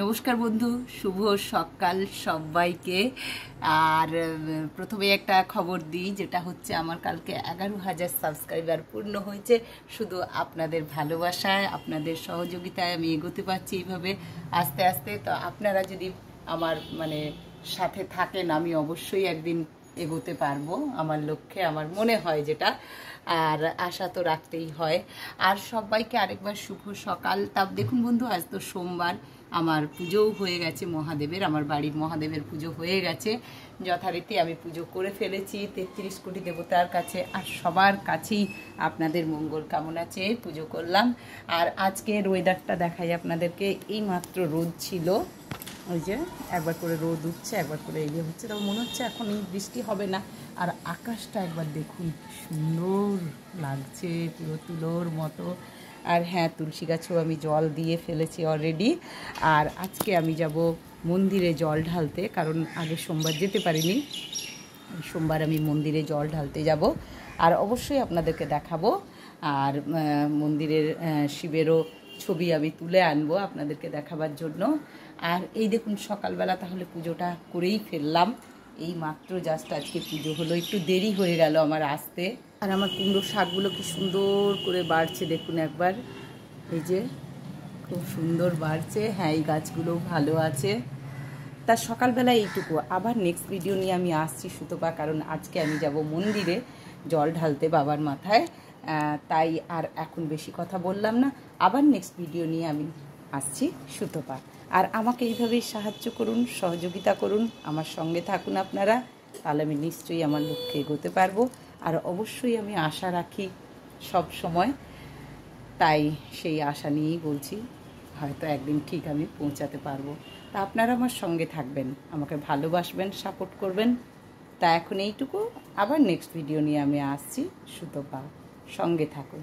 নমস্কার বন্ধু, শুভ সকাল সবাইকে। আর প্রথমে একটা খবর দিই, যেটা হচ্ছে আমার কালকে 11,000 সাবস্ক্রাইবার পূর্ণ হয়েছে। শুধু আপনাদের ভালোবাসায়, আপনাদের সহযোগিতায় আমি এগোতে পারছি এইভাবে আস্তে আস্তে। তো আপনারা যদি আমার সাথে থাকেন, আমি অবশ্যই একদিন এগোতে পারবো আমার লক্ষ্যে, আমার মনে হয় যেটা। আর আশা তো রাখতেই হয়। আর সবাইকে আরেকবার শুভ সকাল। তা দেখুন বন্ধু, আজ তো সোমবার, আমার পুজোও হয়ে গেছে মহাদেবের, আমার বাড়ির মহাদেবের পুজো হয়ে গেছে যথারীতি। আমি পুজো করে ফেলেছি 33 কোটি দেবতার কাছে, আর সবার কাছেই আপনাদের মঙ্গল কামনা চেয়ে পুজো করলাম। আর আজকের ওয়েদারটা দেখাই আপনাদেরকে। এই মাত্র রোদ ছিল, ওই যে একবার করে রোদ উঠছে, একবার করে ইয়ে হচ্ছে, তবে মনে হচ্ছে এখন এই বৃষ্টি হবে না। আর আকাশটা একবার দেখুন, সুন্দর লাগছে, পুরো তুলোর মতো। আর হ্যাঁ, তুলসী গাছেও আমি জল দিয়ে ফেলেছি অলরেডি। আর আজকে আমি যাব মন্দিরে জল ঢালতে, কারণ আগে সোমবার যেতে পারিনি। সোমবার আমি মন্দিরে জল ঢালতে যাব, আর অবশ্যই আপনাদেরকে দেখাবো। আর মন্দিরের শিবেরও ছবি আমি তুলে আনবো আপনাদেরকে দেখাবার জন্য। আর এই দেখুন, সকালবেলা তাহলে পুজোটা করেই ফেললাম। এই মাত্র জাস্ট আজকে পুজো হলো, একটু দেরি হয়ে গেল আমার আসতে। আর আমার কুমড়ো শাকগুলো কি সুন্দর করে বাড়ছে দেখুন একবার, এই যে খুব সুন্দর বাড়ছে। হ্যাঁ, এই গাছগুলোও ভালো আছে। তার সকালবেলা এইটুকু। আবার নেক্সট ভিডিও নিয়ে আমি আসছি সুতপা, কারণ আজকে আমি যাব মন্দিরে জল ঢালতে বাবার মাথায়। তাই আর এখন বেশি কথা বললাম না, আবার নেক্সট ভিডিও নিয়ে আমি আসছি সুতপা। আর আমাকে এইভাবেই সাহায্য করুন, সহযোগিতা করুন, আমার সঙ্গে থাকুন আপনারা, তাহলে আমি নিশ্চয়ই আমার লক্ষ্যে এগোতে পারবো। আর অবশ্যই আমি আশা রাখি সব সময়, তাই সেই আশা নিয়েই বলছি, হয়তো একদিন ঠিক আমি পৌঁছাতে পারবো। তা আপনারা আমার সঙ্গে থাকবেন, আমাকে ভালোবাসবেন, সাপোর্ট করবেন। তা এখন এইটুকু, আবার নেক্সট ভিডিও নিয়ে আমি আসছি সুতপা, সঙ্গে থাকুন।